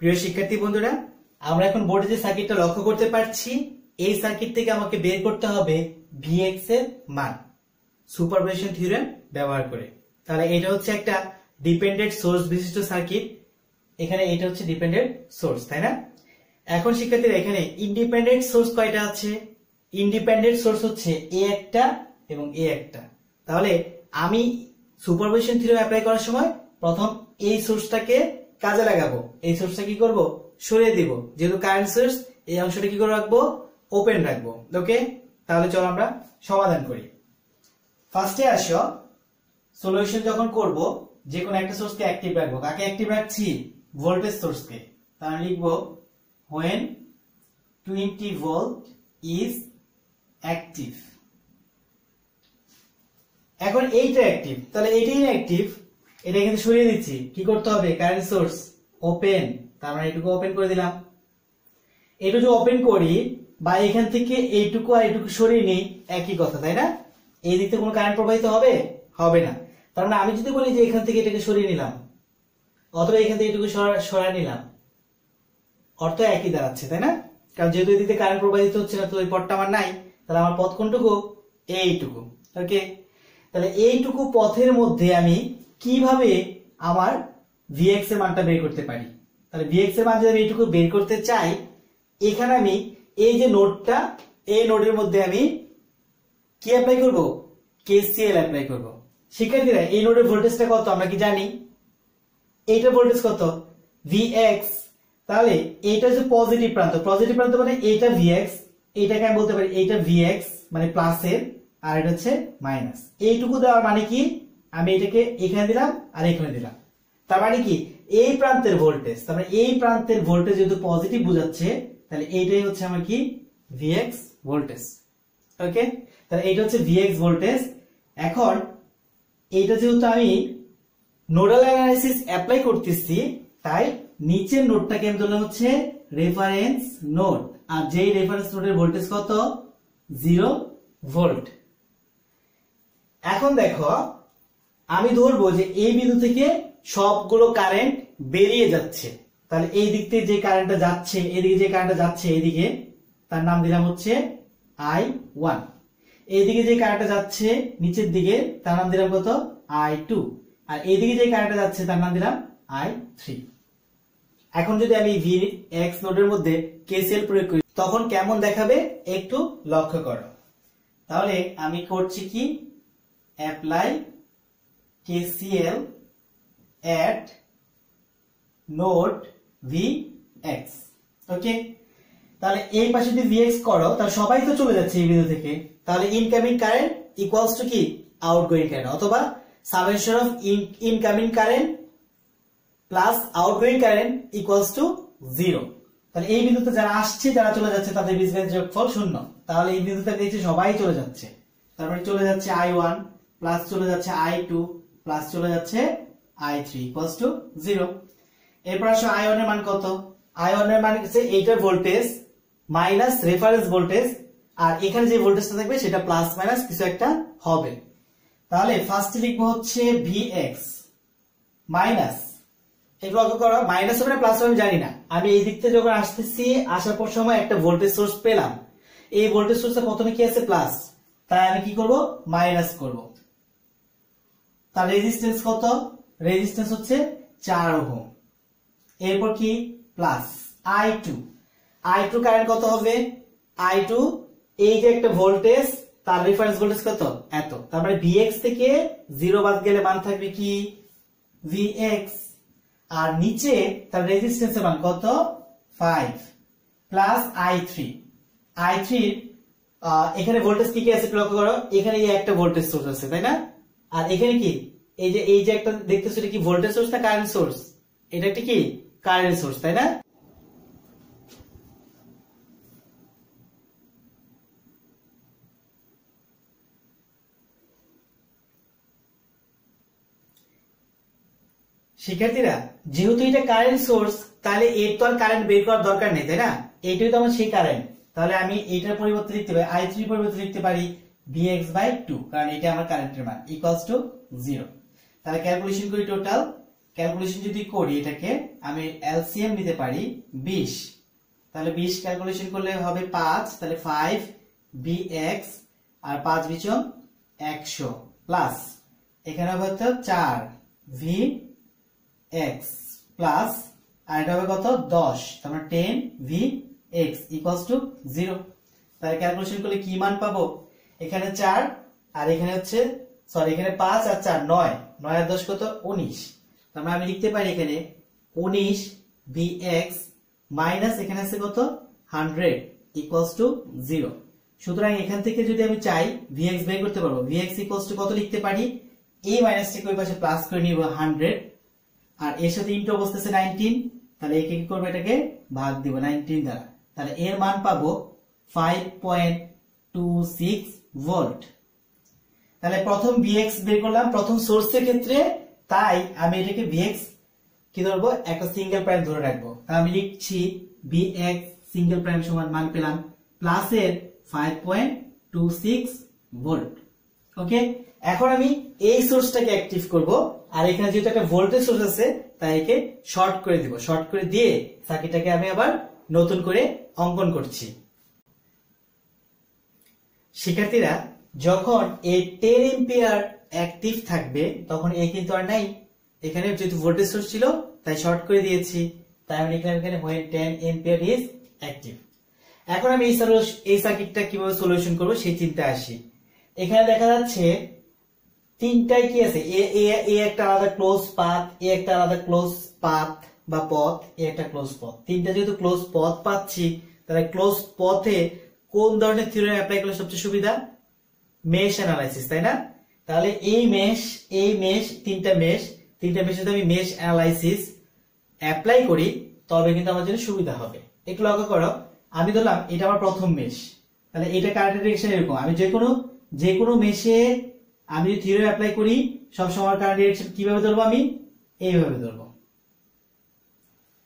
প্রিয় শিক্ষার্থী বন্ধুরা, আমরা এখন বোর্ডে যে সার্কিটটা লক্ষ্য করতে পারছি, এই সার্কিট থেকে আমাকে বের করতে হবে Vx এর মান সুপারপজিশন থিওরেম ব্যবহার করে। তাহলে এটা হচ্ছে একটা ডিপেন্ডেন্ট সোর্স বিশিষ্ট সার্কিট। এখানে এটা হচ্ছে ডিপেন্ডেন্ট সোর্স, তাই না? এখন শিক্ষার্থীরা এখানে ইন্ডিপেন্ডেন্ট সোর্স কয়টা আছে? ইন্ডিপেন্ডেন্ট সোর্স হচ্ছে এ একটা এবং এ একটা। তাহলে আমি সুপারপজিশন থিওরেম অ্যাপ্লাই করার সময় প্রথম এই সোর্সটাকে কাজে লাগাবো। এই সোর্সটা কি করব? সরিয়ে দিব। যেহেতু কারেন্ট সোর্স, এই অংশটা কি করে রাখবো? ওপেন রাখবো। ওকে, তাহলে চলো আমরা সমাধান করি। ফার্স্টে আসো, সলিউশন যখন করব যে কোনো একটা সোর্সকে অ্যাক্টিভ রাখবো। কাকে অ্যাক্টিভ রাখছি? ভোল্টেজ সোর্সকে। তাহলে লিখবো when 20 volt is active। এখন এইটা অ্যাক্টিভ, তাহলে এইটাই অ্যাক্টিভ, এটা কিন্তু সরিয়ে দিচ্ছি। কি করতে হবে? কারেন্ট সোর্স ওপেন, তার মানে এইটুকু ওপেন করে দিলাম। এইটুকু যদি ওপেন করি বা এখান থেকে এইটুকু আর এইটুকু সরিয়ে নিই, একই কথা, তাই না? এই দিক থেকে কোনো কারেন্ট প্রবাহিত হবে? হবে না। তার মানে আমি যদি বলি যে এখান থেকে এটাকে সরিয়ে নিলাম অথবা এখান থেকে এইটুকু সরাই নিলাম, অর্থ একই দাঁড়াচ্ছে, তাই না? কারণ যেহেতু এই দিকে কারেন্ট প্রবাহিত হচ্ছে না, তো এই পথটা আমার নাই, তাহলে আমার পথ কোনটুকু? এইটুকু। ওকে, তাহলে এইটুকু পথের মধ্যে আমি কিভাবে আমার Vx এর মানটা বের করতে পারি? তাহলে Vx এর মান যদি আমি এইটুকু বের করতে চাই, এখানে আমি এই যে নোডটা, এই নোডের মধ্যে আমি কি অ্যাপ্লাই করব? KCL অ্যাপ্লাই করব। শিক্ষার্থীরা, এই নোডের ভোল্টেজটা কত আমরা কি জানি? এইটার ভোল্টেজ কত? Vx। তাহলে এইটা হচ্ছে পজিটিভ প্রান্ত। পজিটিভ প্রান্ত মানে এইটা Vx, এইটাকে আমি বলতে পারি এইটা Vx মানে প্লাসের, আর এটা হচ্ছে মাইনাস। এইটুকু দেওয়ার মানে কি? আমি এটাকে এখানে দিলাম আর এখানে দিলাম, তার মানে কি? এই প্রান্তের ভোল্টেজ, তার মানে এই প্রান্তের ভোল্টেজ যেহেতু পজিটিভ বোঝাচ্ছে, তাহলে এইটাই হচ্ছে আমার কি? Vx voltage. ওকে, তাহলে এইটা হচ্ছে Vx ভোল্টেজ। এখন এইটা যেহেতু আমি নোডাল অ্যানালাইসিস অ্যাপ্লাই করতেছি, তাই নিচের নোডটাকে আমি ধরলাম হচ্ছে রেফারেন্স নোড, আর যেই রেফারেন্স নোডের ভোল্টেজ কত? 0 ভোল্ট। এখন দেখো, আমি ধরবো যে এই বিন্দু থেকে সবগুলো কারেন্ট বেরিয়ে যাচ্ছে। তাহলে এই দিক থেকে যে কারেন্টটা যাচ্ছে, এদিকে যে কারেন্টটা যাচ্ছে এদিকে, তার নাম দিলাম হচ্ছে I1। এইদিকে যে কারেন্টটা যাচ্ছে নিচের দিকে, তার নাম দিলাম কত? I2। আর এইদিকে যে কারেন্টটা যাচ্ছে তার নাম দিলাম I3। এখন যদি আমি Vx নোডের মধ্যে KCL প্রয়োগ করি, তখন কেমন দেখাবে একটু লক্ষ্য করো। তাহলে আমি করছি কি? Apply KCL at node Vx। ওকে, তাহলে এই পাশে যদি Vx করো, তাহলে সবাই তো চলে যাচ্ছে এই বিন্দু থেকে, তাহলে ইনকামিং কারেন্ট ইকুয়ালস টু কি? আউটগোয়িং কারেন্ট, অথবা summation of incoming current plus outgoing current equals to 0। তাহলে এই বিন্দুতে যারা আসছে, যারা চলে যাচ্ছে, তাদের বীজগণিত যোগফল 0। তাহলে এই বিন্দুতে দেখছি সবাই চলে যাচ্ছে, তারপরে চলে যাচ্ছে I1 প্লাস চলে যাচ্ছে I2 প্লাস চলে যাচ্ছে I3 ইকুয়ালস টু 0। এরপর আসো I1 এর মান কত? I1 এর মান হচ্ছে এইটার ভোল্টেজ মাইনাস রেফারেন্স ভোল্টেজ, আর এখানে যে ভোল্টেজটা থাকবে সেটা প্লাস মাইনাস কিছু একটা হবে। তাহলে ফার্স্টে লিখবো হচ্ছে Vx মাইনাস, এগুলো লক্ষ্য করো, মাইনাস হবে না প্লাস হবে আমি জানি না। আমি এই দিক থেকে যখন আসতেছি, আসার পর সময় একটা ভোল্টেজ সোর্স পেলাম। এই ভোল্টেজ সোর্সটা প্রথমে কি আছে? প্লাস, তাই আমি কি করব? মাইনাস করব। তার রেজিস্ট্যান্স কত? রেজিস্ট্যান্স হচ্ছে 4 ওহম। এরপর কি? প্লাস I2 কারেন্ট কত হবে? I2 এই যে একটা ভোল্টেজ, তার রেফারেন্স ভোল্টেজ কত? এত। তার মানে Vx থেকে 0 বাদ গেলে মান থাকবে কি? Vx। আর নিচে তার রেজিস্ট্যান্সের মান কত? 5 প্লাস I3 এখানে ভোল্টেজ কি কি আছে লক্ষ্য করো। এখানে এই একটা ভোল্টেজ সোর্স আছে, তাই না? আর এখানে কি? এই যে একটা দেখতেছো, এটা কি ভোল্টেজ সোর্স না কারেন্ট সোর্স? এটা একটা কি? কারেন্ট সোর্স, তাই না? শিক্ষার্থীরা, যেহেতু এটা কারেন্ট সোর্স, তাহলে এর তো আর কারেন্ট বের করার দরকার নেই, তাই না? এইটাই তো আমার সেই কারেন্ট। তাহলে আমি এইটার পরিবর্তে লিখতে পারি I3 পরিবর্তে লিখতে পারি Vx/2, কারণ এটা আমার কারেন্টের মান ইকুয়ালস টু 0। তাহলে ক্যালকুলেশন করি টোটাল ক্যালকুলেশন যদি করি এটাকে আমি এলসিএম নিতে পারি 20, তাহলে 20 ক্যালকুলেশন করলে হবে 5, তাহলে 5 bx আর 5 বিচন 100 প্লাস এখানে হবে হচ্ছে 4 vx প্লাস আর এটা হবে কত 10, তার মানে 10 vx ইকুয়ালস টু 0। তাহলে ক্যালকুলেশন করলে কি মান পাবো, এখানে 4 আর এখানে হচ্ছে সরি এখানে 5 আর 4 9, 9 আর 10 কত 19। তার মানে আমি লিখতে পারি এখানে 19 vx মাইনাস এখানে আছে কত 100 ইকুয়ালস টু 0। সুতরাং এখান থেকে যদি আমি চাই vx বের করতে পারবো, vx ইকুয়ালস টু কত লিখতে পারি, এই মাইনাসটাকে ওই পাশে প্লাস করে নিব 100 আর এর সাথে ইনটু অবস্থায় 19, তাহলে একে কি করব এটাকে ভাগ দিব 19 দ্বারা, তাহলে এর মান পাবো 5.26 ভোল্ট। তাহলে প্রথম vx বের করলাম প্রথম সোর্সের ক্ষেত্রে, তাই আমি এটাকে vx কি ধরবো একটা সিঙ্গেল প্রাইম ধরে রাখবো। তাই আমি লিখছি vx সিঙ্গেল প্রাইম সমান মান পেলাম প্লাসের 5.26 ভোল্ট। ওকে, এখন আমি এই সোর্সটাকে অ্যাক্টিভ করব আর এখানে যেহেতু একটা ভোল্টেজ সোর্স আছে তাই একে শর্ট করে দিব, শর্ট করে দিয়ে সার্কিটটাকে আমি আবার নতুন করে অঙ্কন করছি। শিক্ষার্থীরা যখন এই 10 এম্পিয়ার অ্যাক্টিভ থাকবে তখন এই কিন্তু আর নাই, এখানে যেহেতু ভোল্টেজ সোর্স ছিল তাই শর্ট করে দিয়েছি, তাই আমি লিখলাম এখানে when 10 এম্পিয়ার ইজ অ্যাক্টিভ। এখন আমি এই সার্কিটটা কিভাবে সলিউশন করব সেই চিন্তা আসি। এখানে দেখা যাচ্ছে তিনটাই কি আছে, এ একটা আলাদা ক্লোজ পাথ, এ একটা আলাদা ক্লোজ পাথ বা পথ, এ একটা ক্লোজ পথ। তিনটা যেহেতু ক্লোজ পথ পাচ্ছি তাহলে ক্লোজ পথে কোন ধরনের থিওরেম অ্যাপ্লাই করলে সবচেয়ে সুবিধা, মেশ অ্যানালাইসিস, তাই না? তাহলে এই মেশ তিনটা মেশ যদি আমি মেশ অ্যানালাইসিস অ্যাপ্লাই করি তবে কিন্তু আমার জন্য সুবিধা হবে। একটু লক্ষ্য করো, আমি ধরলাম এটা আমার প্রথম মেশ, তাহলে এটা কারেন্টের ডিরেকশন এরকম, আমি যে কোনো মেশে আমি যদি থিওরেম অ্যাপ্লাই করি সব সময় কারেন্ট ডিরেকশন কিভাবে ধরবো, আমি এইভাবে ধরবো,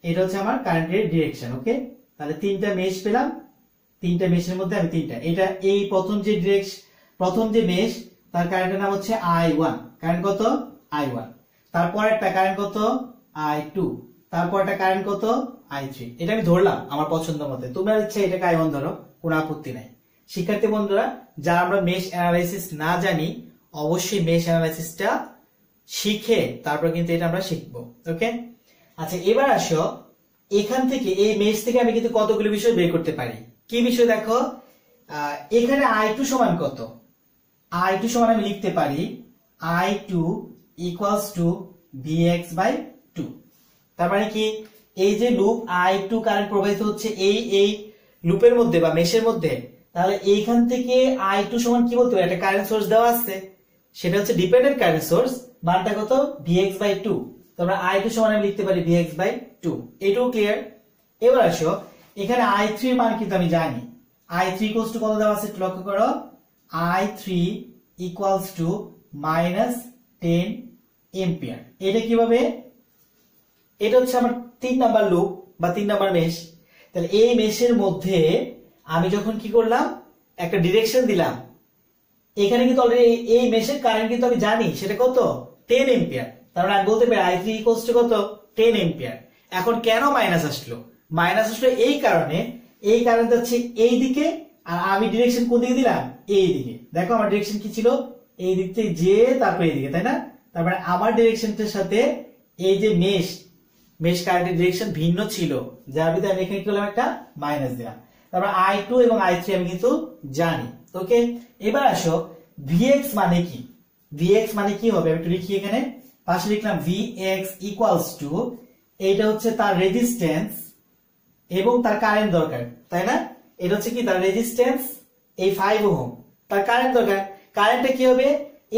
এটা হচ্ছে আমার কারেন্টের ডিরেকশন। ওকে, তাহলে তিনটা মেশ পেলাম, তিনটা মেশের মধ্যে আমি তিনটা, এটা এই প্রথম যে মেশ তার কারেন্টের নাম হচ্ছে I1, কারেন্ট কত I1, তারপর একটা কারেন্ট কত I2, তারপর একটা কারেন্ট কত I3। এটা আমি ধরলাম আমার পছন্দ মতো, তোমরা ইচ্ছে এটাকে I1 ধরো, কোনো আপত্তি নাই। শিক্ষার্থী বন্ধুরা যারা আমরা মেশ অ্যানালাইসিস না জানি অবশ্যই মেশ অ্যানালাইসিসটা শিখে তারপর কিন্তু এটা আমরা শিখবো। ওকে, আচ্ছা এবার আসো এখান থেকে এই মেশ থেকে আমি কিন্তু কতগুলো বিষয় বের করতে পারি। কি বিষয় দেখো, এখানে I2 সমান কত, I2 সমান আমি লিখতে পারি I2 ইকুয়ালস টু Vx/2। তার মানে কি, এই যে লুপ I2 কারেন্ট প্রবাহিত হচ্ছে এই লুপের মধ্যে বা মেশের মধ্যে, তাহলে এইখান থেকে I2 সমান কি বলতে পারি, একটা কারেন্ট সোর্স দেওয়া আছে, সেটা হচ্ছে ডিপেন্ডেন্ট কারেন্ট সোর্স, মানটা কত Vx/2। তোমরা I2 সমান আমি লিখতে পারি Vx/2, এটাও ক্লিয়ার। এবার আসো এখানে I3 এর মান কিন্তু আমি জানি, I3 ইকুয়ালস টু কত দেওয়া আছে একটু লক্ষ্য করো, I3 ইকুয়ালস টু -10 এম্পিয়ার। এটা কিভাবে, এটা হচ্ছে আমার 3 নাম্বার লুপ বা 3 নাম্বার মেশ, তাহলে এই মেশের মধ্যে আমি যখন কি করলাম একটা ডিরেকশন দিলাম, এখানে কিন্তু অলরেডি এই মেশের কারেন্ট কিন্তু আমি জানি সেটা কত 10 এম্পিয়ার, তার মানে আমি বলতে পারি I3 ইকুয়ালস টু কত 10 এম্পিয়ার। এখন কেন মাইনাস আসলো, এই কারেন্ট হচ্ছে এই দিকে আর আমি ডিরেকশন কোন দিকে দিলাম, এই দিকে। দেখো আমার ডিরেকশন কি ছিল, এই দিক থেকে যে তারপর এই দিকে, তাই না? তারপরে আমার ডিরেকশনটার সাথে এই যে মেশ কারেন্টের ডিরেকশন ভিন্ন ছিল, যার ভিতরে আমি এখানে কি করলাম একটা মাইনাস দিলাম। তারপর I2 এবং I3 আমি কিন্তু জানি। ওকে, এবার আসো Vx মানে কি, Vx মানে কি হবে আমি একটু লিখি, এখানে পাশে লিখলাম Vx ইকুয়ালস টু, এইটা হচ্ছে তার রেজিস্ট্যান্স এবং তার কারেন্ট দরকার, তাই না? এটা হচ্ছে কি তার রেজিস্ট্যান্স, এই 5 ওহম, তার কারেন্ট দরকার। কারেন্টটা কি হবে,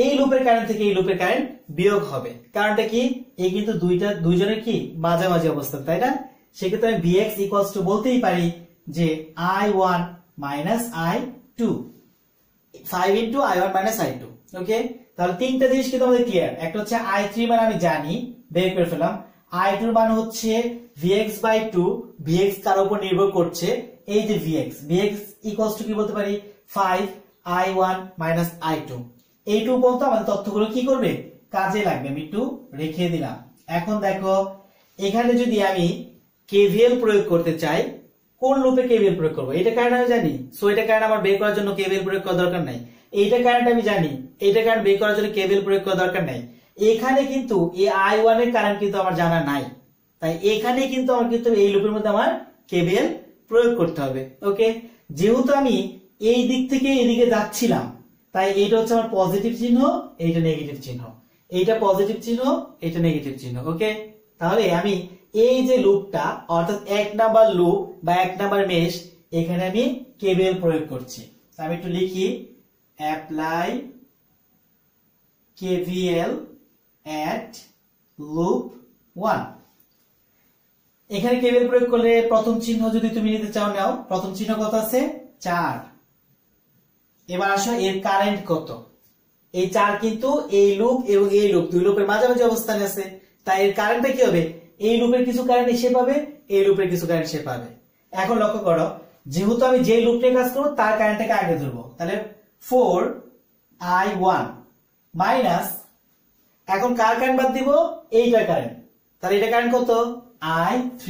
এই লুপের কারেন্ট থেকে এই লুপের কারেন্ট বিয়োগ হবে, কারণটা কি এই কিন্তু দুইজনের কি মাঝামাঝি অবস্থান, তাই না? সেক্ষেত্রে আমি Vx ইকুয়ালস টু বলতেই পারি যে I1 minus I2, 5 into I1 minus I2। ওকে, তাহলে তিনটা জিনিস কিন্তু আমাদের ক্লিয়ার। একটা হচ্ছে I3 মান আমি জানি, বের করে ফেলাম। I2 এর মান হচ্ছে Vx/2, Vx কার উপর নির্ভর করছে, এই যে Vx ইকুয়ালস টু কি বলতে পারি 5 I1 I2। এইটুকু পর্যন্ত আমাদের তথ্যগুলো কি করবে, কাজে লাগবে। আমি একটু রেখে দিলাম, এখন দেখো এখানে যদি আমি কেভিএল প্রয়োগ করতে চাই, কোন লুপে কেভিএল প্রয়োগ করবো? এটা কারেন্ট আমি জানি, সো এটা কারেন্ট আমার বের করার জন্য কেভিএল প্রয়োগ করার দরকার নাই। এইটা কারেন্ট আমি জানি, এইটা কারেন্ট বের করার জন্য কেভিএল প্রয়োগ করার দরকার নাই। এখানে কিন্তু এই I1 এর কারেন্ট কিন্তু আমার জানা নাই, তাই এখানে কিন্তু আমার কিন্তু এই লুপের মধ্যে আমার কেভিএল প্রয়োগ করতে হবে। ওকে, যেহেতু আমি এই দিক থেকে এদিকে যাচ্ছিলাম, তাই এইটা হচ্ছে আমার পজিটিভ চিহ্ন, এইটা নেগেটিভ চিহ্ন, এইটা পজিটিভ চিহ্ন, এইটা নেগেটিভ চিহ্ন। ওকে, তাহলে আমি এই যে লুপটা অর্থাৎ 1 নাম্বার লুপ বা 1 নাম্বার মেশ, এখানে আমি কেভিএল প্রয়োগ করছি। আমি একটু লিখি, অ্যাপ্লাই কেভিএল এট লুপ 1। এখানে কেভিএল প্রয়োগ করলে প্রথম চিহ্ন যদি তুমি নিতে চাও নাও, প্রথম চিহ্ন কত আছে? 4। এবার আসো এর কারেন্ট কত? এই 4 কিন্তু এই লুপ এবং এই লুপ, দুই লুপের মাঝামাঝি অবস্থানে আছে, তাই এর কারেন্টটা কি হবে? এই লুপের কিছু কারেন্ট সে পাবে, এই লুপের কিছু কারেন্ট সে পাবে। এখন লক্ষ্য করো, যেহেতু আমি যে লুপটা কাজ করব তার কারেন্টটাকে আগে ধরবো, তাহলে 4I1 মাইনাস, এখন কার কারেন্ট বাদ দিব? এইটা কারেন্ট, তাহলে এটা কারেন্ট কত? I3।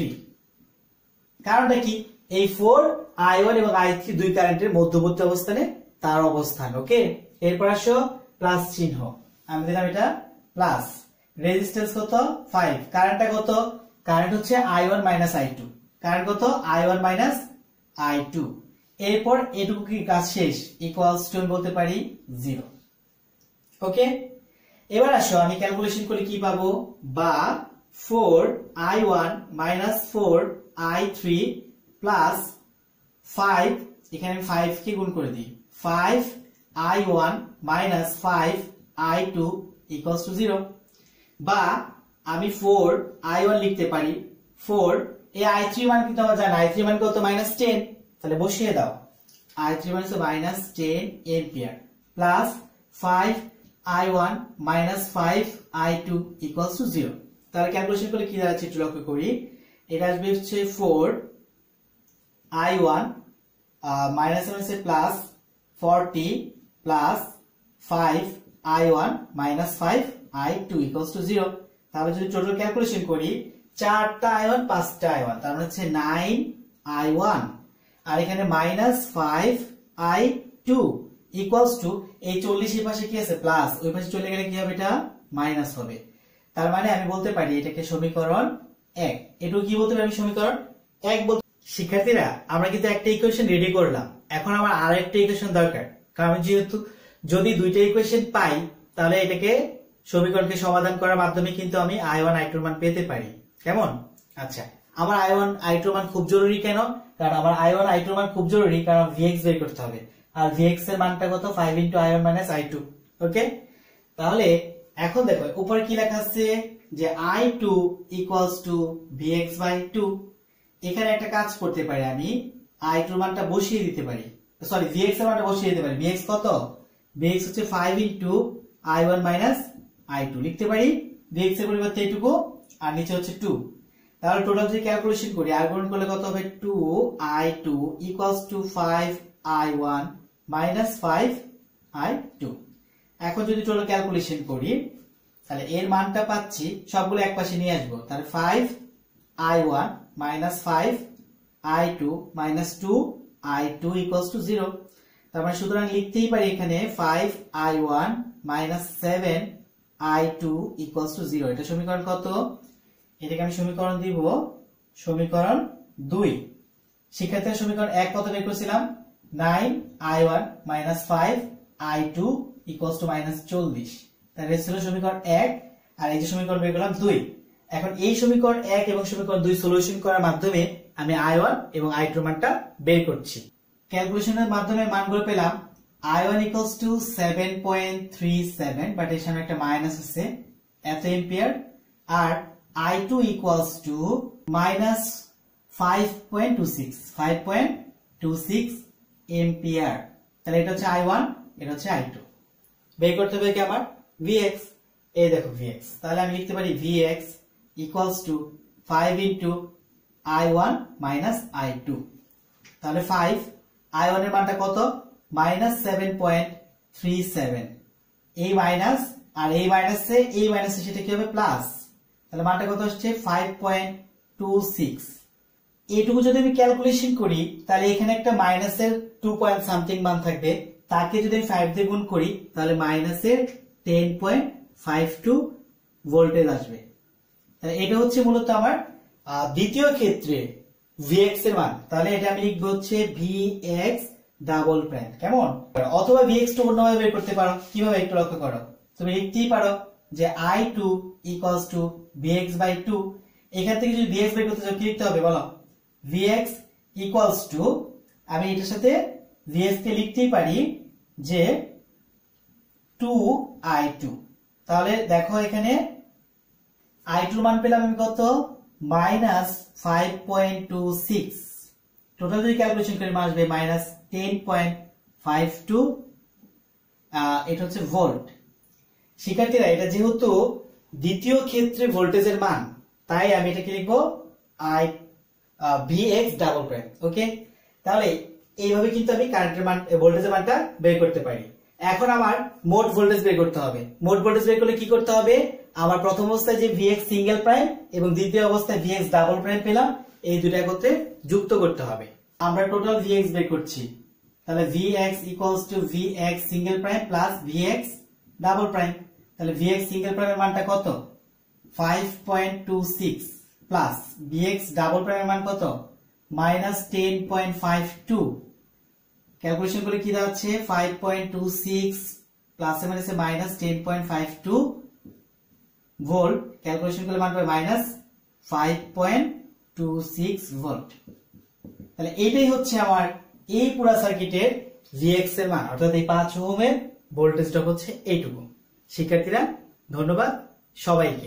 কারণটা কি? এই 4I1 এবং I3 দুই কারেন্টের মধ্যবর্তী অবস্থানে তার অবস্থান। ওকে, এরপর আসো প্লাস চিহ্ন, আমি দিলাম এটা প্লাস, রেজিস্ট্যান্স কত? 5, কারেন্টটা কত? কারেন্ট হচ্ছে I1 মাইনাস I2, কারেন্ট কত? I1 minus I2। এরপর এটুকু কি কাজ শেষ, ইকুয়ালস টু আমি বলতে পারি 0। ওকে, এবার আসো আমি ক্যালকুলেশন করে কি পাবো? বা 4I1 মাইনাস 4I3 প্লাস 5, এখানে আমি 5 কে গুণ করে দিই, 5I1 minus 5I2 equals to 0। বা আমি 4I1 লিখতে পারি 4, এই I3 মান কিন্তু আমরা জানি, I3 মান কত? মাইনাস 10, তাহলে বসিয়ে দাও, I3 মান হচ্ছে minus 10 ampere plus 5I1 minus 5I2 equals to 0। তাহলে ক্যালকুলেশন করলে কি দাঁড়াচ্ছে একটু লক্ষ্য করি, এটা আসবে হচ্ছে 4I1 মাইনাস হচ্ছে plus 40 plus 5I1 minus 5I2 equals to 0। তাহলে যদি টোটাল ক্যালকুলেশন করি, 4টা I1 5টা I1, তার মানে হচ্ছে 9I1, আর এখানে মাইনাস 5I2 ইকুয়ালস টু, এই 40 এর পাশে কি আছে? প্লাস, ওই পাশে চলে গেলে কি হবে? এটা মাইনাস হবে। তার মানে আমি বলতে পারি এটাকে সমীকরণ 1। এটুকু কি বলতে পারি? আমি সমীকরণ 1 বলতে। শিক্ষার্থীরা, আমরা কিন্তু একটা ইকুয়েশন রেডি করলাম, এখন আমার আরেকটা ইকুয়েশন দরকার, কারণ যেহেতু যদি দুইটা ইকুয়েশন পাই, তাহলে এটাকে সমীকরণকে সমাধান করার মাধ্যমে কিন্তু আমি I1 I2 এর মান পেতে পারি। কেমন? আচ্ছা, আমার I1 I2 এর মান খুব জরুরি কেন? কারণ আমার I1 I2 এর মান খুব জরুরি কারণ Vx বের করতে হবে, আর Vx এর মানটা কত? 5 × I1 - I2। ওকে, তাহলে এখন দেখো উপরে কি লেখা আছে যে I2 ইকুয়ালস টু Vx/2। এখানে একটা কাজ করতে পারি, আমি I2 এর মানটা বসিয়ে দিতে পারি, সরি Vx এর মানটা বসিয়ে দিতে পারি। Vx কত? Vx হচ্ছে 5 × I1 - I2 লিখতে পারি, Vx এর পরিবর্তে এইটুকু, আর নিচে হচ্ছে 2। তাহলে টোটাল যদি ক্যালকুলেশন করি, আর গুণ করলে কত হবে? 2I2 equals to 5I1 minus 5I2। এখন যদি টোটাল ক্যালকুলেশন করি, তাহলে এর মানটা পাচ্ছি, সবগুলো এক পাশে নিয়ে আসবো, তাহলে 5I1 minus 5I2 minus 2I2 equals to 0। তার মানে সুতরাং লিখতেই পারি এখানে 5I1 minus 7I2 equals to 0। এটা সমীকরণ কত? এটাকে আমি সমীকরণ দিব সমীকরণ 2। শিক্ষার্থীরা সমীকরণ 1 কত বের করেছিলাম? 9I1 minus 5I2 equals to minus 40। তাহলে ছিল সমীকরণ 1, আর এই যে সমীকরণ বের করলাম 2। এখন এই সমীকরণ 1 এবং সমীকরণ 2 সলিউশন করার মাধ্যমে আমি I1 এবং I2 মানটা বের করছি। ক্যালকুলেশনের মাধ্যমে মানগুলো পেলাম। I1 ইকুয়ালস টু 7.37, বাট এর সামনে একটা মাইনাস আছে, এত এম্পিয়ার, আর I2 equals to minus 5.26 ampere. তাহলে এটা হচ্ছে I1, এটা হচ্ছে I2। বের করতে হবে কি আমার? Vx। এই দেখো Vx, তাহলে আমি লিখতে পারি Vx equals to 5 × I1 minus I2। তাহলে 5I1 এর মানটা কত? মাইনাস 7.37। এই মাইনাস আর এই মাইনাসে সেটা কি হবে? প্লাস। তাহলে মানটা কত আসছে 5.26। এইটুকু যদি আমি ক্যালকুলেশন করি তাহলে এখানে একটা মাইনাসের 2 পয়েন্ট সামথিং মান থাকবে, তাকে যদি আমি 5 দিয়ে গুণ করি তাহলে মাইনাসের 10.52 ভোল্টেজ আসবে। তাহলে এটা হচ্ছে মূলত আমার দ্বিতীয় ক্ষেত্রে Vx এর মান। তাহলে এটা আমি লিখবো হচ্ছে Vx ডাবল প্রাইম, কেমন? অথবা Vx টা অন্যভাবে বের করতে পারো, কিভাবে একটু লক্ষ্য করো। তুমি লিখতেই পারো যে I2 ইকুয়ালস টু Vx/2। এখান থেকে যদি Vx বের করতে চাও কি লিখতে হবে বলো? Vx ইকুয়ালস টু, আমি এটার সাথে Vx কে লিখতেই পারি যে 2I2। তাহলে দেখো এখানে I2 মান পেলাম আমি কত, -5.26। টোটাল যদি ক্যালকুলেশন করি মান আসবে -10.52। এটা হচ্ছে ভোল্ট। শিক্ষার্থীরা এটা যেহেতু দ্বিতীয় ক্ষেত্রে ভোল্টেজের মান, তাই আমি এটাকে লিখবো Vx ডাবল প্রাইম। ওকে, তাহলে এইভাবে কিন্তু আমি কারেন্টের মান, ভোল্টেজের মানটা বের করতে পারি। এখন আমার মোট ভোল্টেজ বের করতে হবে। মোট ভোল্টেজ বের করলে কি করতে হবে? আমার প্রথম অবস্থায় যে Vx সিঙ্গেল প্রাইম এবং দ্বিতীয় অবস্থায় Vx ডাবল প্রাইম পেলাম, এই দুটো একত্রে যুক্ত করতে হবে। আমরা টোটাল Vx বের করছি। তাহলে Vx equals to Vx single prime plus Vx double prime. তাহলে Vx সিঙ্গেল প্রাইমের মানটা কত? 5.26 প্লাস Vx ডাবল প্রাইমের মান কত? -10.52। ক্যালকুলেশন করে কি দাঁড়াচ্ছে? 5.26 প্লাস এর মানে -10.52 ভোল্ট। ক্যালকুলেশন করলে মান পাবে -5.26 ভোল্ট। তাহলে এইটাই হচ্ছে আমার এই পুরো সার্কিটের Vx এর মান, অর্থাৎ এই 5 ওহমের ভোল্টেজ ড্রপ হচ্ছে এইটুকু। শিক্ষার্থীরা ধন্যবাদ সবাইকে।